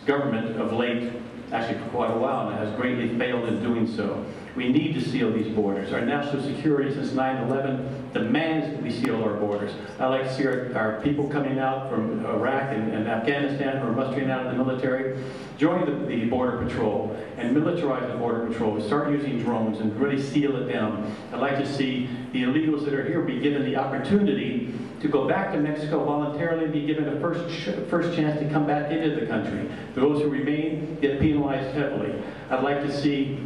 government of late, actually for quite a while now, has greatly failed in doing so. We need to seal these borders. Our national security since 9/11 demands that we seal our borders. I like to see our people coming out from Iraq and Afghanistan who are mustering out of the military, join the Border Patrol and militarize the Border Patrol. Start using drones and really seal it down. I'd like to see the illegals that are here be given the opportunity to go back to Mexico voluntarily and be given a first chance to come back into the country. Those who remain get penalized heavily. I'd like to see,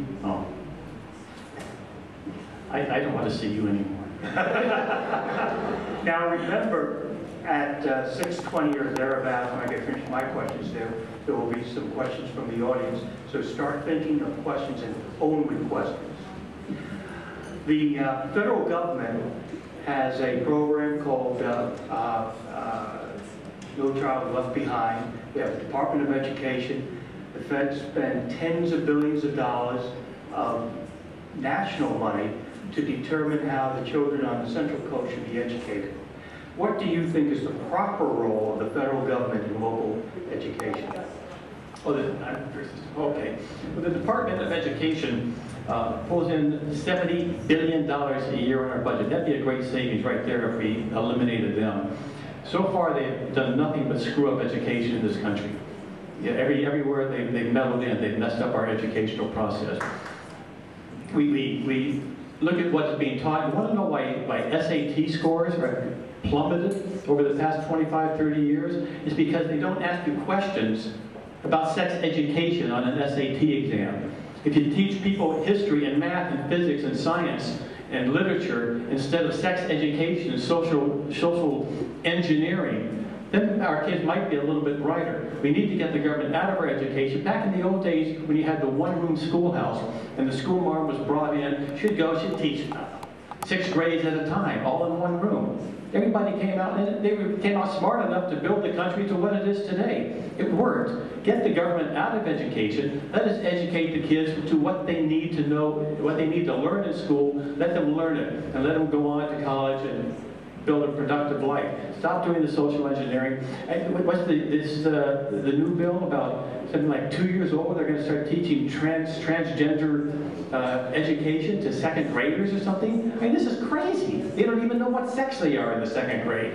I don't want to see you anymore. Now remember, at 6:20 or thereabouts, when I get finished my questions, there will be some questions from the audience. So start thinking of questions and only questions. The federal government has a program called No Child Left Behind. We have the Department of Education. The feds spend tens of billions of dollars of national money to determine how the children on the Central Coast should be educated. What do you think is the proper role of the federal government in local education? Oh, okay. Well, the Department of Education pulls in $70 billion a year in our budget. That'd be a great savings right there if we eliminated them. So far, they've done nothing but screw up education in this country. Yeah, everywhere they've meddled in, they've messed up our educational process. We look at what's being taught. You want to know why SAT scores are plummeted over the past 25, 30 years? It's because they don't ask you questions about sex education on an SAT exam. If you teach people history and math and physics and science and literature instead of sex education and social engineering, then our kids might be a little bit brighter. We need to get the government out of our education. Back in the old days, when you had the one-room schoolhouse and the school marm was brought in, she'd teach 6 grades at a time, all in one room. Everybody came out, and they came out smart enough to build the country to what it is today. It worked. Get the government out of education. Let us educate the kids to what they need to know, what they need to learn in school. Let them learn it, and let them go on to college and build a productive life. Stop doing the social engineering. What's the new bill about something like 2 years old? They're going to start teaching transgender education to second graders or something. I mean, this is crazy. They don't even know what sex they are in the second grade.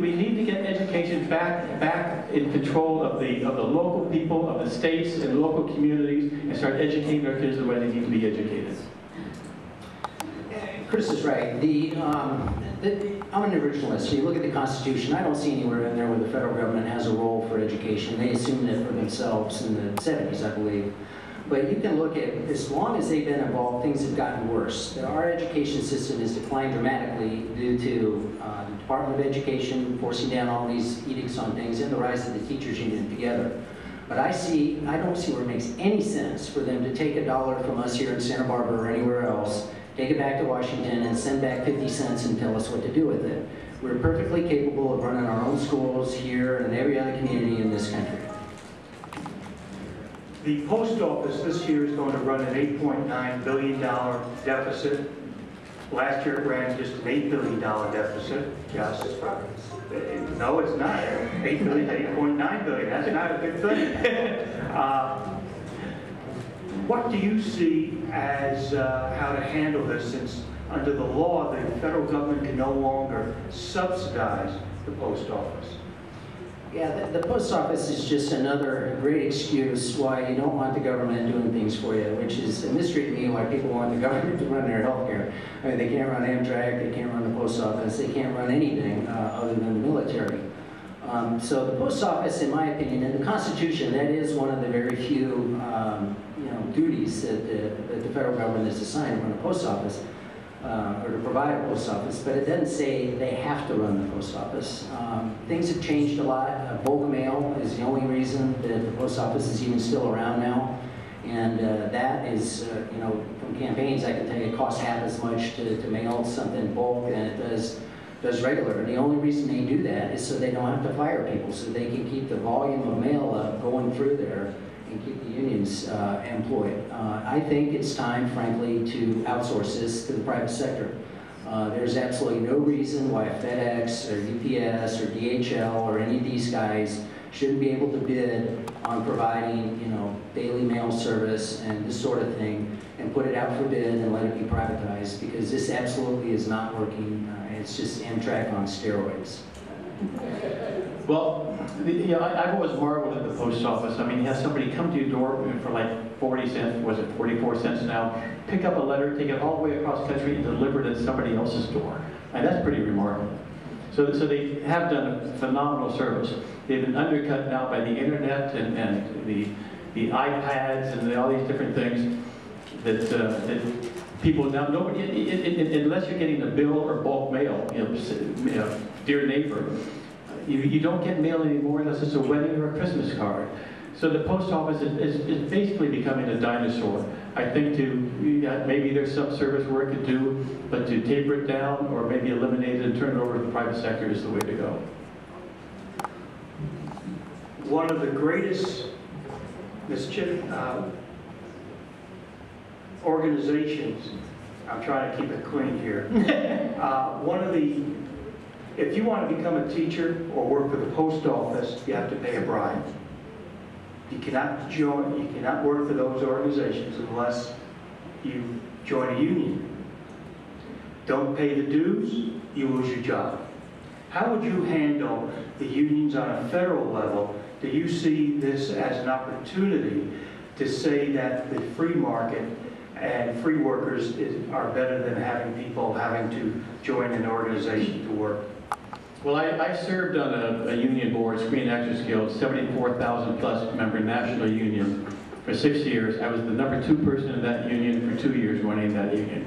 We need to get education back in control of the local people, of the states and local communities, and start educating our kids the way they need to be educated. Chris is right. I'm an originalist. So you look at the Constitution, I don't see anywhere in there where the federal government has a role for education. They assumed it for themselves in the 70s, I believe. But you can look at, as long as they've been involved, things have gotten worse. Our education system has declined dramatically due to the Department of Education forcing down all these edicts on things and the rise of the teachers union together. But I don't see where it makes any sense for them to take $1 from us here in Santa Barbara or anywhere else, take it back to Washington and send back 50 cents and tell us what to do with it. We're perfectly capable of running our own schools here and every other community in this country. The post office this year is going to run an $8.9 billion deficit. Last year it ran just an $8 billion deficit. Yes. No, it's not. 8 billion to 8.9 billion. That's not a good thing. What do you see as how to handle this, since under the law the federal government can no longer subsidize the post office? Yeah, the post office is just another great excuse why you don't want the government doing things for you, which is a mystery to me why people want the government to run their health care. I mean, they can't run Amtrak, they can't run the post office, they can't run anything other than the military. So the post office, in my opinion, in the Constitution, that is one of the very few duties that the federal government is assigned to run a post office. Or to provide a post office, but it doesn't say they have to run the post office. Things have changed a lot. Bulk mail is the only reason that the post office is even still around now, and that is, from campaigns I can tell you it costs half as much to mail something bulk than it does regular. And the only reason they do that is so they don't have to fire people, so they can keep the volume of mail going through there and keep the unions employed. I think it's time, frankly, to outsource this to the private sector. There's absolutely no reason why FedEx or UPS or DHL or any of these guys shouldn't be able to bid on providing, you know, daily mail service and this sort of thing, and put it out for bid and let it be privatized, because this absolutely is not working. It's just Amtrak on steroids. Well, I've always marveled at the post office. I mean, you have somebody come to your door for like 40 cents, was it 44 cents now, pick up a letter, take it all the way across the country and deliver it at somebody else's door. And that's pretty remarkable. So they have done a phenomenal service. They've been undercut now by the internet and the iPads and all these different things that people now, nobody, unless you're getting a bill or bulk mail, you know, dear neighbor, you don't get mail anymore unless it's a wedding or a Christmas card. So the post office is basically becoming a dinosaur. I think maybe there's some service work to do, but to taper it down or maybe eliminate it and turn it over to the private sector is the way to go. One of the greatest organizations, I'm trying to keep it clean here, if you want to become a teacher or work for the post office, you have to pay a bribe. You cannot work for those organizations unless you join a union. Don't pay the dues, you lose your job. How would you handle the unions on a federal level? Do you see this as an opportunity to say that the free market and free workers are better than having people having to join an organization to work? Well, I served on a union board, Screen Actors Guild, 74,000 plus member national union for 6 years. I was the #2 person in that union for 2 years running that union.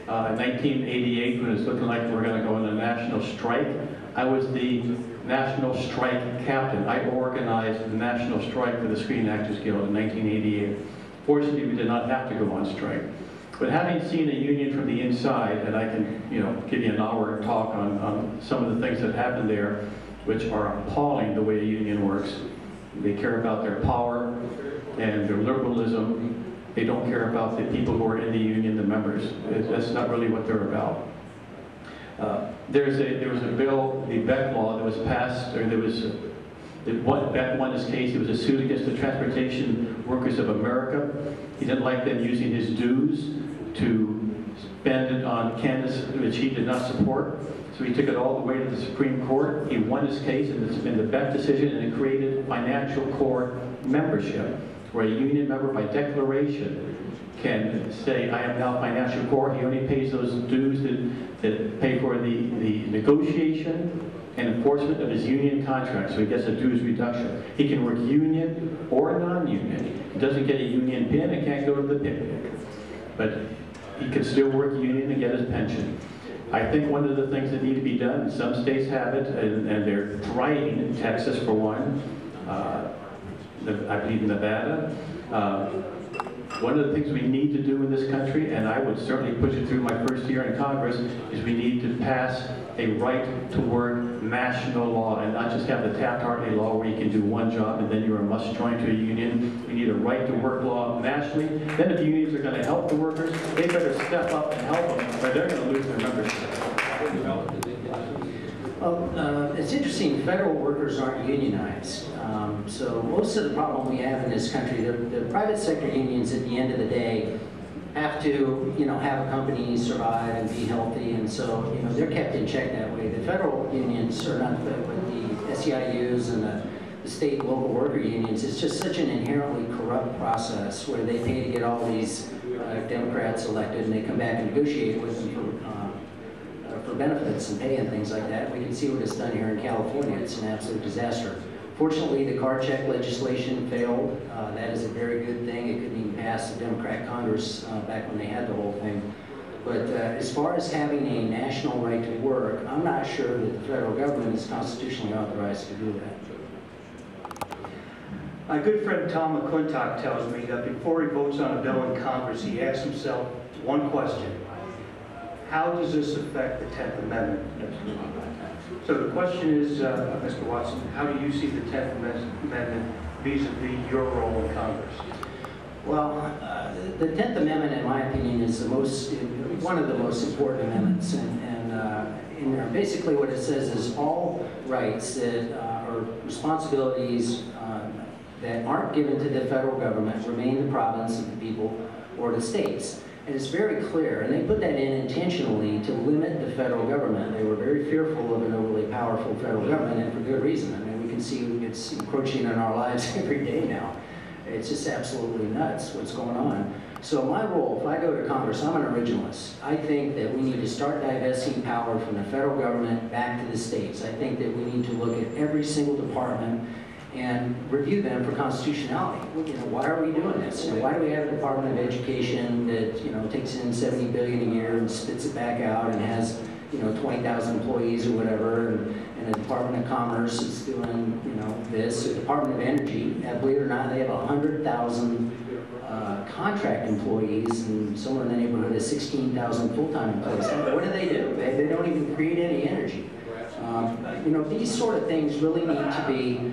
In 1988, when it was looking like we were going to go on a national strike, I was the national strike captain. I organized the national strike for the Screen Actors Guild in 1988. Fortunately, we did not have to go on strike. But having seen a union from the inside, and I can, you know, give you an hour talk on some of the things that happen there, which are appalling the way a union works. They care about their power and their liberalism. They don't care about the people who are in the union, the members. That's not really what they're about. There was a bill, the Beck law, that was passed, or Beck won his case. It was a suit against the Transportation Workers of America. He didn't like them using his dues to spend it on candidates which he did not support. So he took it all the way to the Supreme Court. He won his case, and it's been the Beck decision, and it created financial core membership, where a union member by declaration can say, I am now financial core. He only pays those dues that pay for the negotiation and enforcement of his union contract, so he gets a dues reduction. He can work union or non-union. He doesn't get a union pin and can't go to the picnic. But he can still work union and get his pension. I think one of the things that need to be done, some states have it, and they're trying, in Texas for one, I believe Nevada. One of the things we need to do in this country, and I would certainly push it through my first year in Congress, is we need to pass a right-to-work national law and not just have the Taft-Hartley law where you can do one job and then you're a must join to a union. We need a right-to-work law nationally. Then if unions are going to help the workers, they better step up and help them, or they're going to lose their membership. Well, it's interesting, federal workers aren't unionized. So most of the problem we have in this country, the private sector unions at the end of the day have to, you know, have a company survive and be healthy, and so, you know, they're kept in check that way. The federal unions are not, but the SEIUs and the state and local worker unions, it's just such an inherently corrupt process where they pay to get all these Democrats elected, and they come back and negotiate with them for benefits and pay and things like that. We can see what it's done here in California. It's an absolute disaster. Fortunately, the car check legislation failed. That is a very good thing. It couldn't even pass the Democrat Congress back when they had the whole thing. But as far as having a national right to work, I'm not sure that the federal government is constitutionally authorized to do that. My good friend Tom McClintock tells me that before he votes on a bill in Congress, he asks himself one question: how does this affect the 10th Amendment? So the question is, Mr. Watson, how do you see the 10th Amendment vis-a-vis your role in Congress? Well, the 10th Amendment, in my opinion, is one of the most important amendments. And basically what it says is all rights that are where responsibilities that aren't given to the federal government remain the province of the people or the states. And it's very clear, and they put that in intentionally to limit the federal government. They were very fearful of an overly powerful federal government, and for good reason. I mean, we can see it's encroaching on our lives every day now. It's just absolutely nuts what's going on. So my role, if I go to Congress, I'm an originalist. I think that we need to start divesting power from the federal government back to the states. I think that we need to look at every single department and review them for constitutionality. You know, why are we doing this? You know, why do we have a Department of Education that, you know, takes in $70 billion a year and spits it back out and has, you know, 20,000 employees or whatever, and a Department of Commerce is doing, you know, this. The Department of Energy, believe it or not, they have 100,000 contract employees, and somewhere in the neighborhood of 16,000 full-time employees. What do? They don't even create any energy. You know, these sort of things really need to be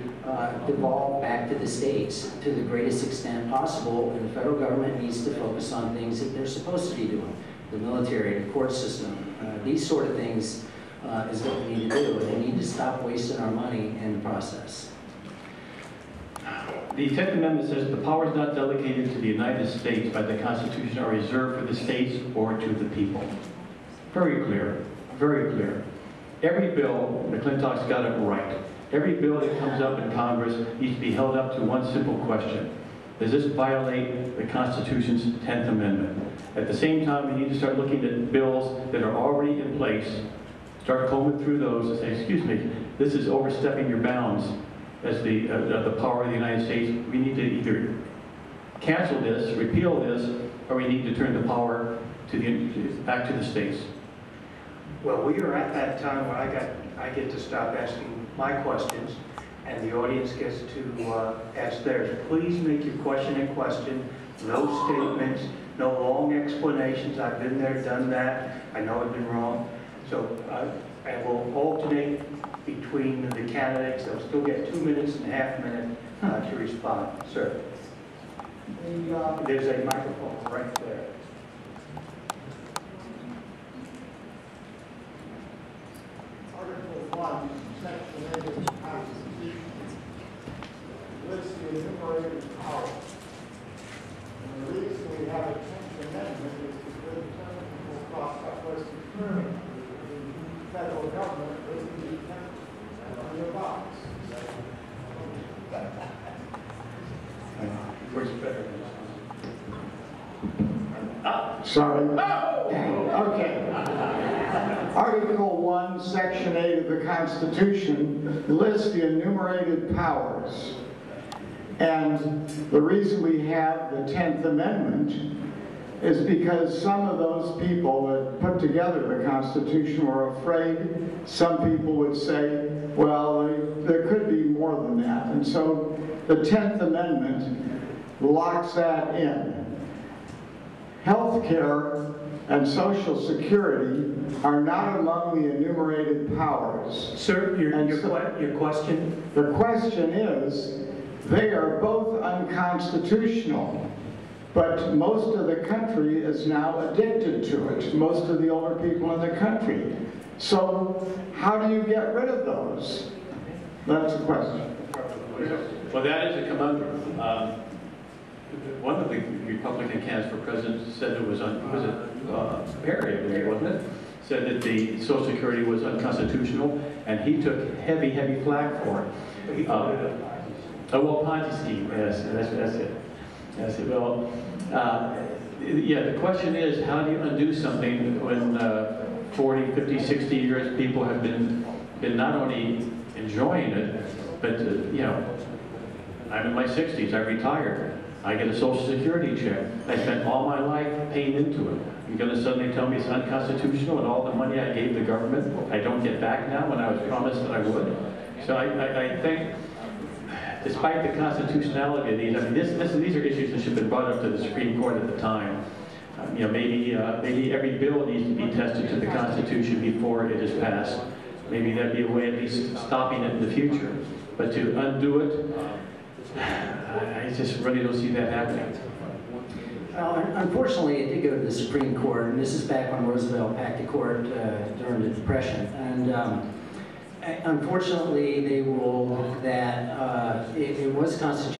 devolved back to the states to the greatest extent possible, and the federal government needs to focus on things that they're supposed to be doing. The military, the court system, these sort of things is what we need to do, and we need to stop wasting our money in the process. The 10th Amendment says the powers not delegated to the United States by the Constitution are reserved for the states or to the people. Very clear, very clear. Every bill, McClintock's got it right. Every bill that comes up in Congress needs to be held up to one simple question. Does this violate the Constitution's 10th Amendment? At the same time, we need to start looking at bills that are already in place, start combing through those and say, excuse me, this is overstepping your bounds as the power of the United States. We need to either cancel this, repeal this, or we need to turn the power to back to the states. Well, we are at that time where I get to stop asking my questions, and the audience gets to ask theirs. Please make your question a question, no statements, no long explanations. I've been there, done that. I know I've been wrong. So I will alternate between the candidates. They'll still get 2 minutes and a half minute to respond. Sir. There's a microphone right there. Article 1, Section 8 of the Constitution lists the enumerated powers. And the reason we have a 10th Amendment is because the will cross up West determined the federal government doesn't be on your box. Where's better? Sorry. Okay. Article 1, Section 8 of the Constitution lists the enumerated powers. And the reason we have the 10th Amendment is because some of those people that put together the Constitution were afraid. Some people would say, well, there could be more than that. And so the 10th Amendment locks that in. Healthcare and Social Security are not among the enumerated powers. Sir, your question? The question is, they are both unconstitutional, but most of the country is now addicted to it, most of the older people in the country. So how do you get rid of those? That's the question. Well, that is a conundrum. One of the Republican candidates for president said it was Perry, wasn't it? Said that the Social Security was unconstitutional, and he took heavy, heavy flack for it. Well, Ponzi scheme, yes, that's it. That's it. Well, yeah, the question is, how do you undo something when 40, 50, 60 years people have been not only enjoying it, but, you know, I'm in my 60s, I retired. I get a Social Security check. I spent all my life paying into it. You're going to suddenly tell me it's unconstitutional and all the money I gave the government I don't get back now when I was promised that I would? So I think, despite the constitutionality of these, I mean, these are issues that should have been brought up to the Supreme Court at the time. You know, maybe every bill needs to be tested to the Constitution before it is passed. Maybe that'd be a way of at least stopping it in the future. But to undo it, I just really don't see that happening. Unfortunately, it did go to the Supreme Court, and this is back when Roosevelt packed the court during the Depression. And Unfortunately, they ruled that it was constitutional